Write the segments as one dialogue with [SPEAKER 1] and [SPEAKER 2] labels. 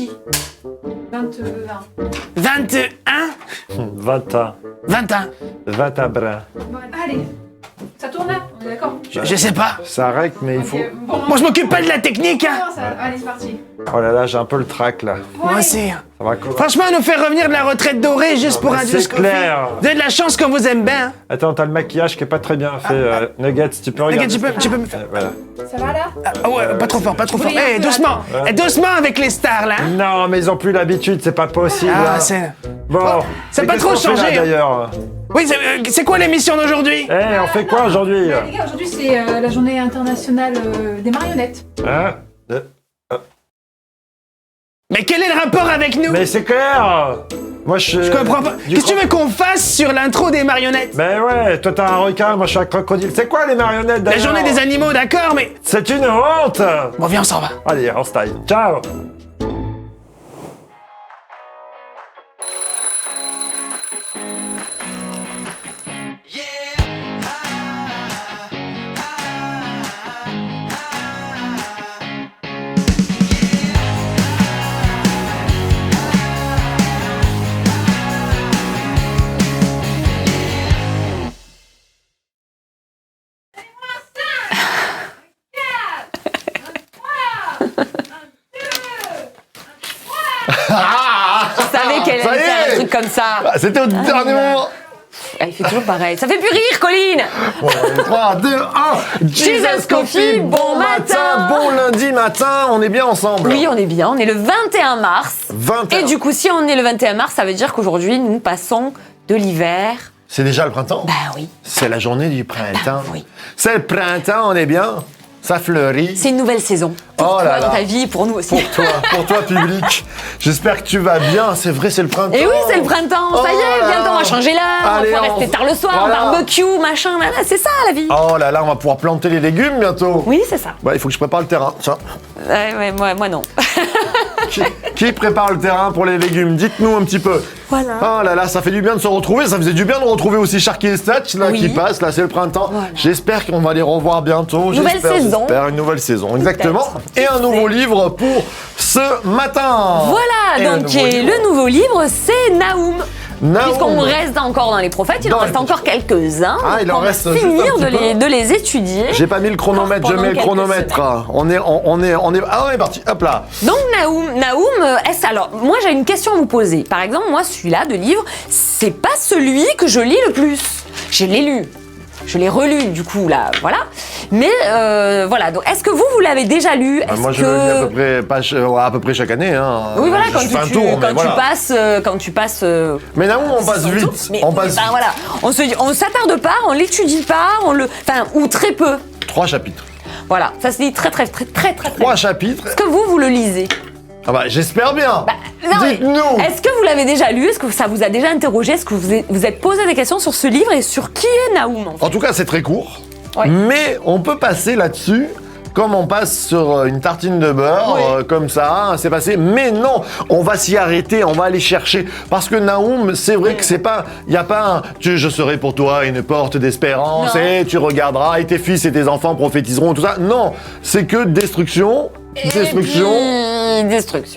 [SPEAKER 1] dis. 21.
[SPEAKER 2] 21.
[SPEAKER 3] 21.
[SPEAKER 2] 21.
[SPEAKER 3] 21 bras.
[SPEAKER 1] Bon, allez. Ça tourne là, on est d'accord?
[SPEAKER 2] Je sais pas.
[SPEAKER 3] Ça règle, mais il faut...
[SPEAKER 1] Ok, bon,
[SPEAKER 2] Moi, je m'occupe pas de la technique, hein.
[SPEAKER 1] comment ça? Allez, c'est parti.
[SPEAKER 3] Oh là là, j'ai un peu le trac, là.
[SPEAKER 2] Moi
[SPEAKER 1] Ouais.
[SPEAKER 2] aussi.
[SPEAKER 3] Ça va quoi?
[SPEAKER 2] Franchement, nous faire revenir de la retraite dorée juste pour un
[SPEAKER 3] c'est
[SPEAKER 2] disque
[SPEAKER 3] clair.
[SPEAKER 2] Vous avez de la chance qu'on vous aime bien. Hein.
[SPEAKER 3] Attends, t'as le maquillage qui est pas très bien fait. Nuggets, tu peux regarder.
[SPEAKER 2] Regarde, tu peux me faire.
[SPEAKER 3] Voilà.
[SPEAKER 1] Ça va là?
[SPEAKER 2] Ah ouais, pas trop fort, pas trop fort.
[SPEAKER 1] Oui, un
[SPEAKER 2] Eh,
[SPEAKER 1] peu,
[SPEAKER 2] doucement.
[SPEAKER 3] attends.
[SPEAKER 2] Eh, doucement avec les stars, là.
[SPEAKER 3] Non, mais ils ont plus l'habitude, c'est pas possible.
[SPEAKER 2] Ah,
[SPEAKER 3] hein.
[SPEAKER 2] c'est...
[SPEAKER 3] Bon,
[SPEAKER 2] c'est
[SPEAKER 3] mais
[SPEAKER 2] pas
[SPEAKER 3] qu'est-ce
[SPEAKER 2] trop
[SPEAKER 3] qu'on fait, là,
[SPEAKER 2] changé, hein.
[SPEAKER 3] d'ailleurs.
[SPEAKER 2] Oui, c'est quoi l'émission d'aujourd'hui?
[SPEAKER 3] Eh, on fait quoi aujourd'hui?
[SPEAKER 1] Les gars, aujourd'hui c'est la journée internationale des marionnettes.
[SPEAKER 3] Hein?
[SPEAKER 2] Mais quel est le rapport avec nous?
[SPEAKER 3] Mais c'est clair. Moi,
[SPEAKER 2] Je comprends pas. Qu'est-ce que tu veux qu'on fasse sur l'intro des marionnettes?
[SPEAKER 3] Ben ouais, toi t'as un requin, moi je suis un crocodile. C'est quoi les marionnettes
[SPEAKER 2] La
[SPEAKER 3] d'ailleurs?
[SPEAKER 2] journée des animaux, d'accord, mais...
[SPEAKER 3] C'est une honte.
[SPEAKER 2] Bon, viens, on s'en va.
[SPEAKER 3] Allez, on se taille. Ciao.
[SPEAKER 4] Je savais qu'elle
[SPEAKER 3] Ça
[SPEAKER 4] allait
[SPEAKER 3] y
[SPEAKER 4] faire
[SPEAKER 3] est.
[SPEAKER 4] un truc comme ça.
[SPEAKER 3] Ah, c'était au dernier moment.
[SPEAKER 4] Elle fait toujours pareil. Ça fait plus rire, Colline.
[SPEAKER 3] Bon, 3, 2, 1.
[SPEAKER 4] Jesus Coffee, bon matin.
[SPEAKER 3] Bon lundi matin, on est bien ensemble.
[SPEAKER 4] Oui, on est bien. On est le 21 mars.
[SPEAKER 3] 21.
[SPEAKER 4] Et du coup, si on est le 21 mars, ça veut dire qu'aujourd'hui, nous passons de l'hiver.
[SPEAKER 3] C'est déjà le printemps.
[SPEAKER 4] Bah oui.
[SPEAKER 3] C'est la journée du printemps.
[SPEAKER 4] oui.
[SPEAKER 3] C'est le printemps, on est bien. Ça fleurit.
[SPEAKER 4] C'est une nouvelle saison. Pour
[SPEAKER 3] Oh
[SPEAKER 4] toi
[SPEAKER 3] là
[SPEAKER 4] dans
[SPEAKER 3] là.
[SPEAKER 4] ta vie, pour nous aussi.
[SPEAKER 3] Pour toi public. J'espère que tu vas bien. C'est vrai, c'est le printemps.
[SPEAKER 4] Et oui, c'est le printemps. Ça y
[SPEAKER 3] Oh
[SPEAKER 4] est,
[SPEAKER 3] là
[SPEAKER 4] bientôt on va
[SPEAKER 3] là.
[SPEAKER 4] changer l'heure.
[SPEAKER 3] Allez,
[SPEAKER 4] On va
[SPEAKER 3] on-
[SPEAKER 4] rester tard le soir,
[SPEAKER 3] voilà.
[SPEAKER 4] barbecue, machin, là, là. C'est ça la vie.
[SPEAKER 3] Oh là là, on va pouvoir planter les légumes bientôt.
[SPEAKER 4] Oui, c'est ça.
[SPEAKER 3] Ouais, il faut que je prépare le terrain. Tiens.
[SPEAKER 4] Ouais, moi non.
[SPEAKER 3] Qui prépare le terrain pour les légumes? Dites-nous un petit peu.
[SPEAKER 4] Voilà.
[SPEAKER 3] Oh là là, ça fait du bien de se retrouver. Ça faisait du bien de retrouver aussi Sharky et Statch là
[SPEAKER 4] Oui.
[SPEAKER 3] qui passe. Là, c'est le printemps.
[SPEAKER 4] Voilà.
[SPEAKER 3] J'espère qu'on va les revoir bientôt.
[SPEAKER 4] Nouvelle saison.
[SPEAKER 3] J'espère une nouvelle saison, exactement.
[SPEAKER 4] Peut-être.
[SPEAKER 3] Et un nouveau livre pour ce matin.
[SPEAKER 4] Voilà,
[SPEAKER 3] Et
[SPEAKER 4] donc le nouveau livre, c'est Naoum.
[SPEAKER 3] Naoum.
[SPEAKER 4] Puisqu'on reste encore dans les prophètes, il
[SPEAKER 3] Dans
[SPEAKER 4] en
[SPEAKER 3] les
[SPEAKER 4] reste encore quelques-uns.
[SPEAKER 3] Ah, il
[SPEAKER 4] donc
[SPEAKER 3] en
[SPEAKER 4] on va
[SPEAKER 3] reste juste un
[SPEAKER 4] finir
[SPEAKER 3] petit peu.
[SPEAKER 4] de les étudier.
[SPEAKER 3] J'ai pas mis le chronomètre, je
[SPEAKER 4] Pendant
[SPEAKER 3] mets le
[SPEAKER 4] quelques
[SPEAKER 3] chronomètre. On est, ah, on est parti. Hop là.
[SPEAKER 4] Donc Naoum, est-ce alors moi j'ai une question à vous poser. Par exemple, moi celui-là de livre, c'est pas celui que je lis le plus. Je l'ai lu. Je l'ai relu du coup là, voilà. Mais voilà, donc est-ce que vous l'avez déjà lu? Est-ce
[SPEAKER 3] Moi, je le lis à peu près chaque année. Hein.
[SPEAKER 4] Oui voilà,
[SPEAKER 3] Je fais un tour, mais voilà.
[SPEAKER 4] quand tu passes
[SPEAKER 3] Mais Naoum, on passe
[SPEAKER 4] son
[SPEAKER 3] vite.
[SPEAKER 4] tour. Mais,
[SPEAKER 3] On passe
[SPEAKER 4] ben, voilà, on s'attarde pas, on l'étudie pas, ou très peu.
[SPEAKER 3] 3 chapitres.
[SPEAKER 4] Voilà, ça se lit très
[SPEAKER 3] 3 chapitres.
[SPEAKER 4] Est-ce que vous le lisez?
[SPEAKER 3] Ah bah, j'espère bien.
[SPEAKER 4] Non, mais
[SPEAKER 3] Dites-nous.
[SPEAKER 4] est-ce que vous l'avez déjà lu? Est-ce que ça vous a déjà interrogé? Est-ce que vous êtes posé des questions sur ce livre et sur qui est Naoum en fait?
[SPEAKER 3] En tout cas, c'est très court.
[SPEAKER 4] Ouais.
[SPEAKER 3] Mais on peut passer là-dessus. Comme on passe sur une tartine de beurre,
[SPEAKER 4] Oui.
[SPEAKER 3] comme ça, c'est passé. Mais non, on va s'y arrêter, on va aller chercher. Parce que Naoum, c'est vrai que c'est pas, il y a pas un, je serai pour toi une porte d'espérance
[SPEAKER 4] Non.
[SPEAKER 3] et tu regarderas et tes fils et tes enfants prophétiseront, tout ça. Non, c'est que destruction,
[SPEAKER 4] Destruction.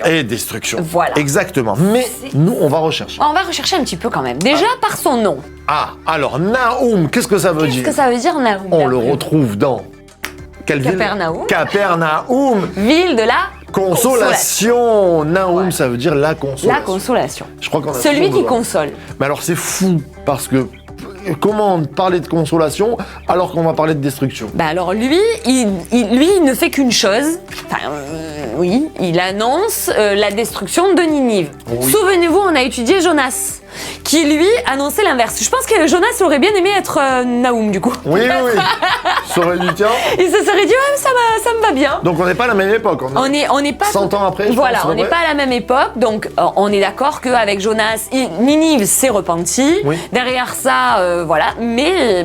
[SPEAKER 3] et destruction.
[SPEAKER 4] Voilà.
[SPEAKER 3] Exactement. Mais nous, on va rechercher.
[SPEAKER 4] On va rechercher un petit peu quand même. Déjà par son nom.
[SPEAKER 3] Ah, alors Naoum, qu'est-ce que ça veut
[SPEAKER 4] Qu'est-ce
[SPEAKER 3] dire
[SPEAKER 4] que ça veut dire Naoum?
[SPEAKER 3] On le retrouve dans quelle ville?
[SPEAKER 4] Capernaum.
[SPEAKER 3] Capernaum.
[SPEAKER 4] Ville de la
[SPEAKER 3] Consolation. Naoum,
[SPEAKER 4] Voilà.
[SPEAKER 3] ça veut dire la consolation.
[SPEAKER 4] La consolation.
[SPEAKER 3] Je crois qu'on a
[SPEAKER 4] Celui
[SPEAKER 3] toujours
[SPEAKER 4] qui
[SPEAKER 3] besoin.
[SPEAKER 4] console.
[SPEAKER 3] Mais alors c'est fou parce que comment parler de consolation alors qu'on va parler de destruction?
[SPEAKER 4] Bah alors lui, il ne fait qu'une chose. Enfin, oui, il annonce la destruction de Ninive.
[SPEAKER 3] Oui.
[SPEAKER 4] Souvenez-vous, on a étudié Jonas, qui lui annonçait l'inverse. Je pense que Jonas aurait bien aimé être Naoum du coup.
[SPEAKER 3] Oui, oui, oui. Ça aurait dû tiens.
[SPEAKER 4] Il se serait dit ouais, ça me va bien.
[SPEAKER 3] Donc on n'est pas à la même époque.
[SPEAKER 4] On n'est pas
[SPEAKER 3] 100 ans après. je
[SPEAKER 4] voilà,
[SPEAKER 3] pense,
[SPEAKER 4] on n'est
[SPEAKER 3] ouais.
[SPEAKER 4] pas à la même époque, donc on est d'accord qu'avec Jonas, Ninive s'est repenti.
[SPEAKER 3] Oui.
[SPEAKER 4] Derrière ça, voilà, mais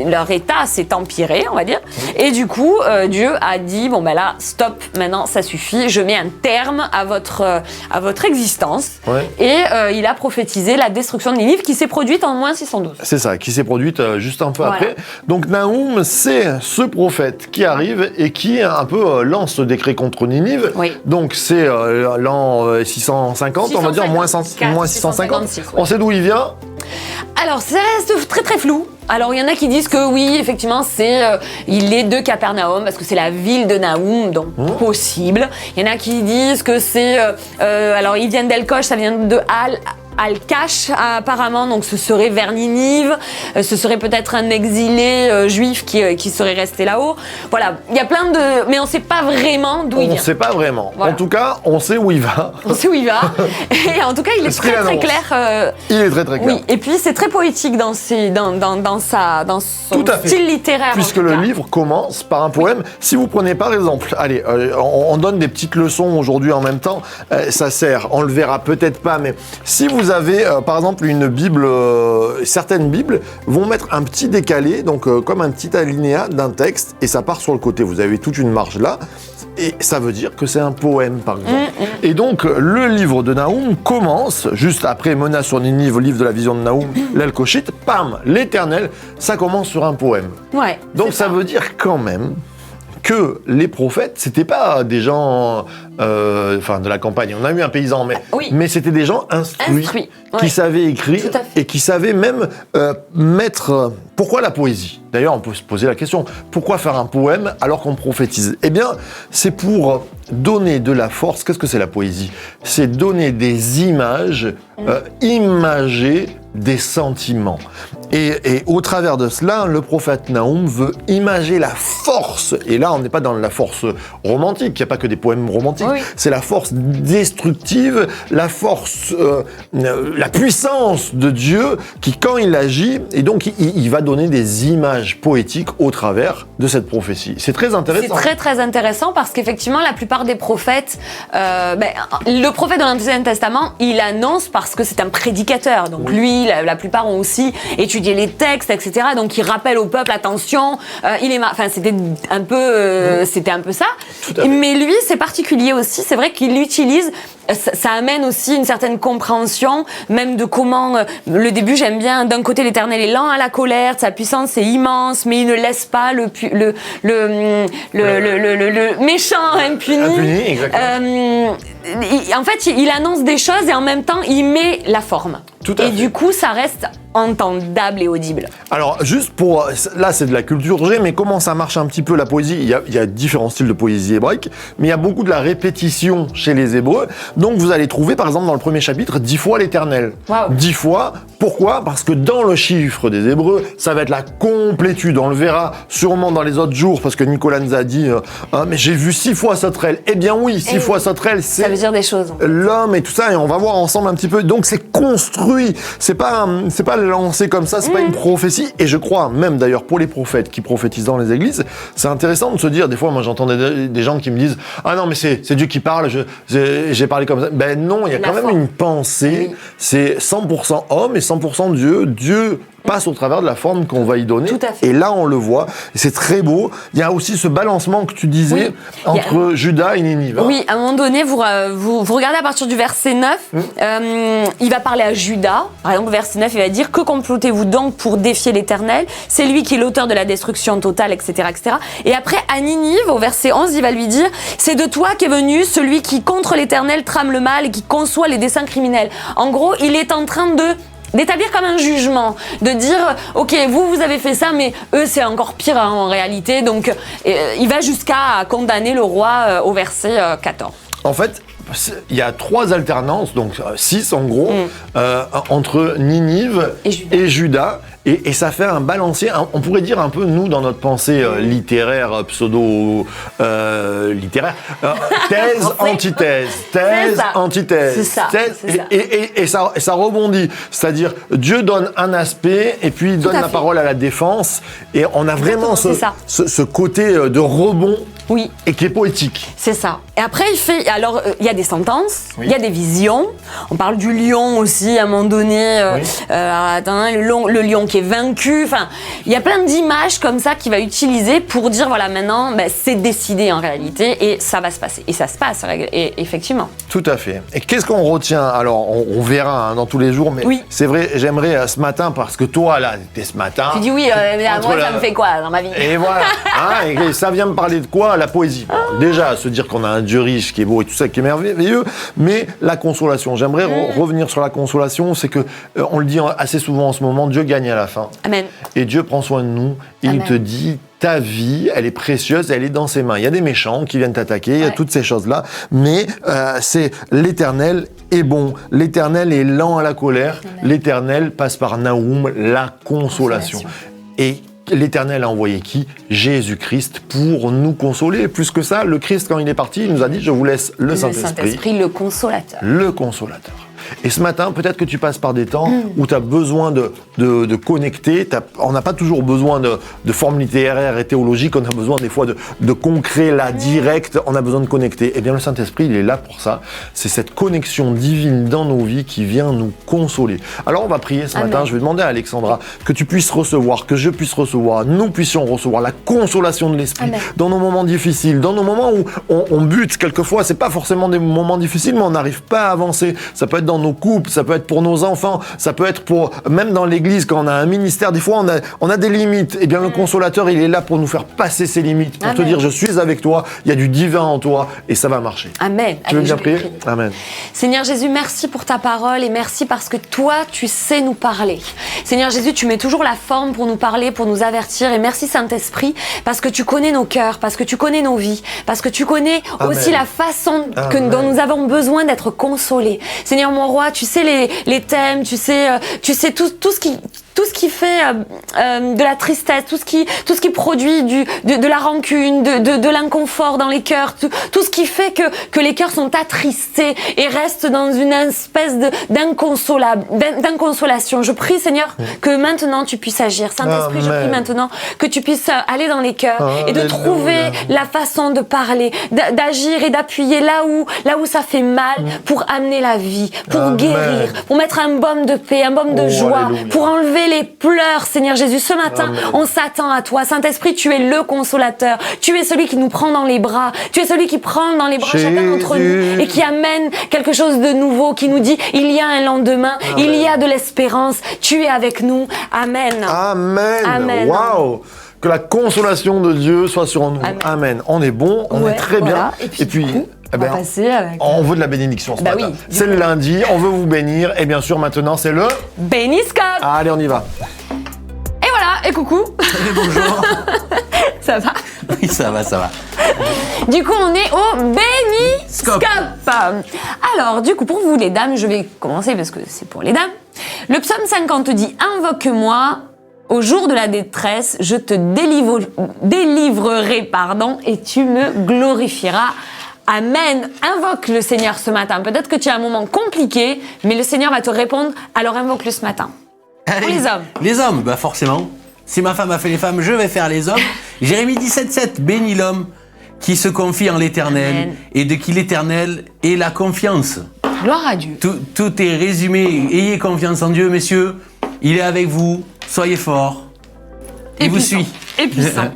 [SPEAKER 4] leur état s'est empiré, on va dire. Et du coup, Dieu a dit bon ben là, stop, maintenant ça suffit, je mets un terme à votre existence.
[SPEAKER 3] Ouais.
[SPEAKER 4] Et il a prophétisé la destruction de Ninive qui s'est produite en moins 612.
[SPEAKER 3] C'est ça, qui s'est produite juste un peu
[SPEAKER 4] Voilà.
[SPEAKER 3] après. Donc Naoum, c'est ce prophète qui arrive et qui un peu lance le décret contre Ninive.
[SPEAKER 4] Oui.
[SPEAKER 3] Donc c'est l'an 650, on va dire, moins 650.
[SPEAKER 4] 656, ouais.
[SPEAKER 3] On sait d'où il vient.
[SPEAKER 4] Alors, ça reste très très flou. Alors, il y en a qui disent que oui, effectivement, il est de Capernaum parce que c'est la ville de Naoum, donc possible. Il y en a qui disent que alors ils viennent d'El-Kosh, ça vient de Al-Kash apparemment, donc ce serait vers Ninive, ce serait peut-être un exilé juif qui serait resté là-haut. Voilà, il y a plein de... Mais on ne sait pas vraiment d'où il
[SPEAKER 3] On
[SPEAKER 4] vient.
[SPEAKER 3] ne sait pas vraiment.
[SPEAKER 4] Voilà.
[SPEAKER 3] En tout cas, on sait où il va.
[SPEAKER 4] On sait où il va. Et en tout cas, il est
[SPEAKER 3] Ce qu'il
[SPEAKER 4] très très
[SPEAKER 3] annonce.
[SPEAKER 4] clair.
[SPEAKER 3] Il est très très clair.
[SPEAKER 4] Oui, et puis c'est très poétique dans son
[SPEAKER 3] Tout à fait.
[SPEAKER 4] style littéraire.
[SPEAKER 3] Puisque
[SPEAKER 4] en tout
[SPEAKER 3] le
[SPEAKER 4] cas.
[SPEAKER 3] livre commence par un poème. Si vous prenez par exemple, allez, on donne des petites leçons aujourd'hui en même temps, ça sert, on le verra peut-être pas, mais si vous avez par exemple une Bible, certaines Bibles vont mettre un petit décalé, donc comme un petit alinéa d'un texte, et ça part sur le côté. Vous avez toute une marge là. Et ça veut dire que c'est un poème, par exemple. Et donc, le livre de Naoum commence, juste après Menace sur Ninive, livre de la vision de Naoum, l'El-Koshite, pam, l'Éternel, ça commence sur un poème.
[SPEAKER 4] Ouais.
[SPEAKER 3] Donc ça veut dire quand même que les prophètes, c'était pas des gens de la campagne. On a eu un paysan, mais c'était des gens instruits qui
[SPEAKER 4] ouais.
[SPEAKER 3] savaient écrire
[SPEAKER 4] Tout à fait.
[SPEAKER 3] et qui savaient même mettre... Pourquoi la poésie ? D'ailleurs, on peut se poser la question, pourquoi faire un poème alors qu'on prophétise ? Eh bien, c'est pour donner de la force. Qu'est-ce que c'est la poésie ? C'est donner des images, imager des sentiments. Et au travers de cela, le prophète Naoum veut imager la force. Et là, on n'est pas dans la force romantique. Il n'y a pas que des poèmes romantiques.
[SPEAKER 4] Oui.
[SPEAKER 3] C'est la force destructive, la force, la puissance de Dieu qui, quand il agit, et donc il va donner des images poétiques au travers de cette prophétie. C'est très intéressant.
[SPEAKER 4] C'est très très intéressant parce qu'effectivement, la plupart des prophètes, le prophète de l'Ancien Testament, il annonce parce que c'est un prédicateur. Donc lui, la plupart ont aussi étudié les textes, etc. Donc il rappelle au peuple, attention, c'était un peu ça. Mais lui, c'est particulier aussi. C'est vrai qu'il utilise. Ça amène aussi une certaine compréhension, même de comment. Le début, j'aime bien. D'un côté, l'Éternel est lent à la colère, sa puissance est immense, mais il ne laisse pas le méchant impuni.
[SPEAKER 3] Impuni, exactement.
[SPEAKER 4] En fait, il annonce des choses et en même temps, il met la forme.
[SPEAKER 3] Tout à fait.
[SPEAKER 4] Du coup, ça reste entendable et audible.
[SPEAKER 3] Alors, juste pour... Là, c'est de la culture G, mais comment ça marche un petit peu la poésie ? Il y a différents styles de poésie hébraïque, mais il y a beaucoup de la répétition chez les Hébreux. Donc, vous allez trouver, par exemple, dans le premier chapitre, 10 fois l'Éternel.
[SPEAKER 4] Wow.
[SPEAKER 3] 10 fois. Pourquoi ? Parce que dans le chiffre des Hébreux, ça va être la complétude. On le verra sûrement dans les autres jours, parce que Nicolas nous a dit mais j'ai vu 6 fois Sauterelle. Eh bien oui, 6 fois Sauterelle, c'est...
[SPEAKER 4] Ça veut dire des choses.
[SPEAKER 3] L'homme et tout ça, et on va voir ensemble un petit peu. Donc c'est construit, c'est pas lancé comme ça, c'est pas une prophétie. Et je crois, même d'ailleurs pour les prophètes qui prophétisent dans les églises, c'est intéressant de se dire, des fois moi j'entends des gens qui me disent « Ah non mais c'est Dieu qui parle, j'ai parlé comme ça ». Ben non, il y a quand même une pensée, c'est 100% homme et 100% Dieu. Dieu passe au travers de la forme qu'on va y donner.
[SPEAKER 4] Tout à fait.
[SPEAKER 3] Et là, on le voit. Et c'est très beau. Il y a aussi ce balancement que tu disais entre Juda et Ninive.
[SPEAKER 4] Oui, à un moment donné, vous regardez à partir du verset 9, il va parler à Juda. Par exemple, verset 9, il va dire « Que complotez-vous donc pour défier l'Éternel ? C'est lui qui est l'auteur de la destruction totale, etc. etc. » Et après, à Ninive, au verset 11, il va lui dire « C'est de toi qu'est venu celui qui, contre l'Éternel, trame le mal et qui conçoit les desseins criminels. » En gros, il est en train d'établir comme un jugement, de dire ok, vous avez fait ça, mais eux c'est encore pire en réalité. Donc il va jusqu'à condamner le roi au verset 14.
[SPEAKER 3] En fait, il y a 3 alternances, donc 6 en gros, entre Ninive et Juda. Et ça fait un balancier, on pourrait dire un peu, nous, dans notre pensée littéraire, pseudo-littéraire, thèse, antithèse, thèse, antithèse.
[SPEAKER 4] C'est ça.
[SPEAKER 3] Et ça rebondit. C'est-à-dire, Dieu donne un aspect, et puis il donne la parole à la défense, et on a vraiment ce côté de rebond
[SPEAKER 4] Oui.
[SPEAKER 3] et qui est poétique.
[SPEAKER 4] C'est ça. Et après, il y a des sentences,
[SPEAKER 3] Oui.
[SPEAKER 4] il y a des visions. On parle du lion aussi, à un moment donné.
[SPEAKER 3] Oui.
[SPEAKER 4] Attends, le lion qui est vaincu. Enfin, il y a plein d'images comme ça qu'il va utiliser pour dire, voilà, maintenant, c'est décidé en réalité et ça va se passer. Et ça se passe, et effectivement.
[SPEAKER 3] Tout à fait. Et qu'est-ce qu'on retient? Alors, on verra dans tous les jours, mais
[SPEAKER 4] Oui.
[SPEAKER 3] c'est vrai, j'aimerais ce matin, parce que toi, là, t'es ce matin.
[SPEAKER 4] Tu dis oui,
[SPEAKER 3] entre
[SPEAKER 4] moi,
[SPEAKER 3] la-
[SPEAKER 4] ça me fait quoi dans ma vie?
[SPEAKER 3] Et voilà. Hein, et ça vient me parler de quoi? La poésie. Bon, déjà, se dire qu'on a un Dieu riche qui est beau et tout ça, qui est merveilleux, mais la consolation. J'aimerais revenir sur la consolation. C'est que, on le dit assez souvent en ce moment, Dieu gagne à la fin.
[SPEAKER 4] Amen.
[SPEAKER 3] Et Dieu prend soin de nous. Il
[SPEAKER 4] Amen.
[SPEAKER 3] te dit, ta vie, elle est précieuse, elle est dans ses mains. Il y a des méchants qui viennent t'attaquer, il y a
[SPEAKER 4] Ouais.
[SPEAKER 3] toutes ces choses-là. Mais c'est l'Éternel est bon. L'Éternel est lent à la colère.
[SPEAKER 4] Amen.
[SPEAKER 3] L'Éternel passe par Naoum, la consolation. Et l'Éternel a envoyé qui? Jésus-Christ pour nous consoler. Plus que ça, le Christ, quand il est parti, il nous a dit, je vous laisse le Saint-Esprit.
[SPEAKER 4] Saint-Esprit, le consolateur.
[SPEAKER 3] Le consolateur. Et ce matin, peut-être que tu passes par des temps où tu as besoin de connecter. On n'a pas toujours besoin de formes littéraires et théologiques. On a besoin des fois de concret, là, direct. On a besoin de connecter. Eh bien, le Saint-Esprit, il est là pour ça. C'est cette connexion divine dans nos vies qui vient nous consoler. Alors, on va prier ce matin. Je vais demander à Alexandra que tu puisses recevoir, que je puisse recevoir, nous puissions recevoir la consolation de l'Esprit
[SPEAKER 4] Amen.
[SPEAKER 3] dans nos moments difficiles, dans nos moments où on bute. Quelquefois, c'est pas forcément des moments difficiles, mais on n'arrive pas à avancer. Ça peut être dans nos couples, ça peut être pour nos enfants, ça peut être pour même dans l'église quand on a un ministère. Des fois, on a des limites. Eh bien, le consolateur, il est là pour nous faire passer ces limites, pour te
[SPEAKER 4] Amen.
[SPEAKER 3] dire, je suis avec toi, il y a du divin en toi, et ça va marcher.
[SPEAKER 4] Amen.
[SPEAKER 3] Tu veux
[SPEAKER 4] Allez,
[SPEAKER 3] bien
[SPEAKER 4] je vais
[SPEAKER 3] prier?
[SPEAKER 4] prier.
[SPEAKER 3] Amen.
[SPEAKER 4] Seigneur Jésus, merci pour ta parole et merci parce que toi, tu sais nous parler. Seigneur Jésus, tu mets toujours la forme pour nous parler, pour nous avertir. Et merci Saint-Esprit parce que tu connais nos cœurs, parce que tu connais nos vies, parce que tu connais
[SPEAKER 3] Amen.
[SPEAKER 4] aussi la façon
[SPEAKER 3] Amen.
[SPEAKER 4] dont nous avons besoin d'être consolés. Seigneur mon roi, tu sais les thèmes, tu sais tout ce qui fait de la tristesse, tout ce qui produit de la rancune, de l'inconfort dans les cœurs, tout ce qui fait que les cœurs sont attristés et restent dans une espèce d'inconsolation. Je prie, Seigneur, que maintenant tu puisses agir. Saint-Esprit, je prie
[SPEAKER 3] Amen.
[SPEAKER 4] maintenant que tu puisses aller dans les cœurs et de
[SPEAKER 3] Alléluia.
[SPEAKER 4] trouver la façon de parler, d'agir et d'appuyer là où ça fait mal pour amener la vie, pour
[SPEAKER 3] Amen.
[SPEAKER 4] guérir, pour mettre un baume de paix, un baume de
[SPEAKER 3] Oh,
[SPEAKER 4] joie,
[SPEAKER 3] alléluia.
[SPEAKER 4] pour enlever les pleurs, Seigneur Jésus. Ce matin,
[SPEAKER 3] Amen.
[SPEAKER 4] on s'attend à toi. Saint-Esprit, tu es le consolateur. Tu es celui qui nous prend dans les bras. Tu es celui qui prend dans les bras chacun d'entre
[SPEAKER 3] Jésus.
[SPEAKER 4] nous et qui amène quelque chose de nouveau, qui nous dit, il y a un lendemain, il y a de l'espérance. Tu es avec nous. Amen.
[SPEAKER 3] Amen.
[SPEAKER 4] Amen.
[SPEAKER 3] Waouh. Que la consolation de Dieu soit sur nous.
[SPEAKER 4] Amen.
[SPEAKER 3] Amen. On est bon, on
[SPEAKER 4] Ouais,
[SPEAKER 3] est très
[SPEAKER 4] voilà.
[SPEAKER 3] bien.
[SPEAKER 4] Et puis, du coup,
[SPEAKER 3] eh
[SPEAKER 4] on va
[SPEAKER 3] ben,
[SPEAKER 4] passer avec
[SPEAKER 3] on veut de la bénédiction ce
[SPEAKER 4] Bah
[SPEAKER 3] matin.
[SPEAKER 4] oui, du
[SPEAKER 3] C'est le lundi, on veut vous bénir. Et bien sûr, maintenant, c'est le...
[SPEAKER 4] Béniscope.
[SPEAKER 3] Allez, on y va.
[SPEAKER 4] Et voilà, et coucou.
[SPEAKER 5] Bonjour.
[SPEAKER 4] Ça va?
[SPEAKER 5] Oui, ça va, ça va.
[SPEAKER 4] Du coup, on est au Béniscope. Alors, du coup, pour vous les dames, je vais commencer parce que c'est pour les dames. Le psaume 50 dit « Invoque-moi au jour de la détresse, je te délivrerai, et tu me glorifieras. » Amen. Invoque le Seigneur ce matin. Peut-être que tu as un moment compliqué, mais le Seigneur va te répondre, alors invoque-le ce matin.
[SPEAKER 5] Allez,
[SPEAKER 4] les hommes.
[SPEAKER 5] Les hommes, bah forcément. Si ma femme a fait les femmes, je vais faire les hommes. Jérémie 17,7, bénis l'homme qui se confie en l'Éternel
[SPEAKER 4] Amen.
[SPEAKER 5] et de qui l'Éternel est la confiance.
[SPEAKER 4] Gloire à Dieu.
[SPEAKER 5] Tout est résumé. Ayez confiance en Dieu, messieurs. Il est avec vous. Soyez forts. Il vous
[SPEAKER 4] puissant.
[SPEAKER 5] suit.
[SPEAKER 4] Et puissant.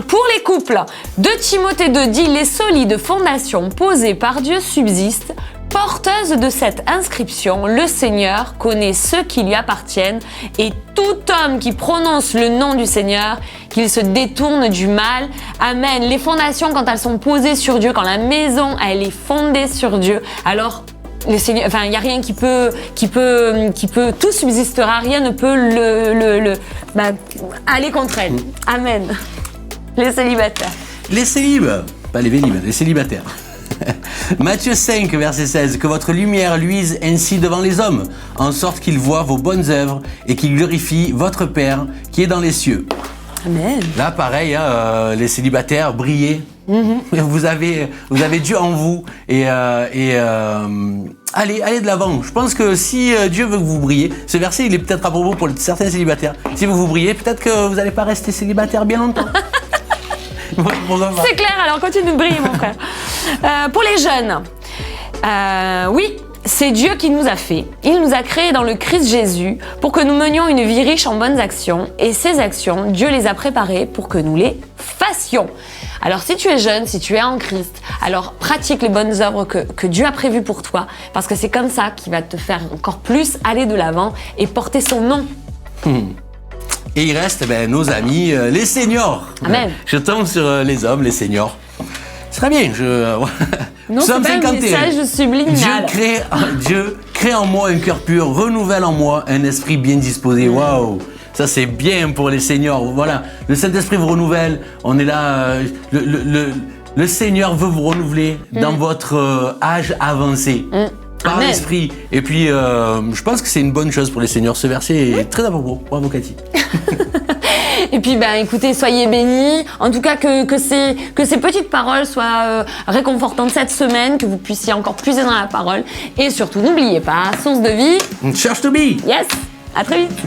[SPEAKER 4] Pour les couples, 2 Timothée 2 dit « Les solides fondations posées par Dieu subsistent. Porteuse de cette inscription, le Seigneur connaît ceux qui lui appartiennent et tout homme qui prononce le nom du Seigneur, qu'il se détourne du mal. » Amen. Les fondations, quand elles sont posées sur Dieu, quand la maison, elle est fondée sur Dieu, alors le Seigneur, enfin, il n'y a rien qui peut, tout subsistera, rien ne peut aller contre elle. Amen. Les célibataires.
[SPEAKER 5] Les célibes, pas les vélibes, les célibataires. Matthieu 5, verset 16, que votre lumière luise ainsi devant les hommes, en sorte qu'ils voient vos bonnes œuvres et qu'ils glorifient votre Père qui est dans les cieux.
[SPEAKER 4] Amen.
[SPEAKER 5] Là, pareil, hein, les célibataires, brillez. Vous avez Dieu en vous et allez de l'avant. Je pense que si Dieu veut que vous brillez, ce verset il est peut-être à propos pour certains célibataires. Si vous brillez, peut-être que vous n'allez pas rester célibataire bien longtemps. Pourquoi pas?
[SPEAKER 4] C'est clair, alors continue de briller, mon frère. Pour les jeunes, oui, c'est Dieu qui nous a fait. Il nous a créés dans le Christ Jésus pour que nous menions une vie riche en bonnes actions. Et ces actions, Dieu les a préparées pour que nous les fassions. Alors si tu es jeune, si tu es en Christ, alors pratique les bonnes œuvres que Dieu a prévues pour toi, parce que c'est comme ça qu'il va te faire encore plus aller de l'avant et porter son nom.
[SPEAKER 5] Et il reste nos amis, les seniors.
[SPEAKER 4] Amen.
[SPEAKER 5] Je tombe sur les hommes, les seniors. Très bien,
[SPEAKER 4] Non, c'est pas un message subliminal.
[SPEAKER 5] Dieu crée en moi un cœur pur, renouvelle en moi un esprit bien disposé. Waouh! Ça, c'est bien pour les seniors. Voilà, le Saint-Esprit vous renouvelle. On est là. Le Seigneur veut vous renouveler dans votre âge avancé. Par l'esprit. Et puis, je pense que c'est une bonne chose pour les seniors. Ce verset est très à propos. Bravo, Cathy.
[SPEAKER 4] Et puis, écoutez, soyez bénis. En tout cas, que ces petites paroles soient réconfortantes cette semaine, que vous puissiez encore puiser dans la parole. Et surtout, n'oubliez pas, source de vie.
[SPEAKER 5] Cherche to be.
[SPEAKER 4] Yes. À très vite.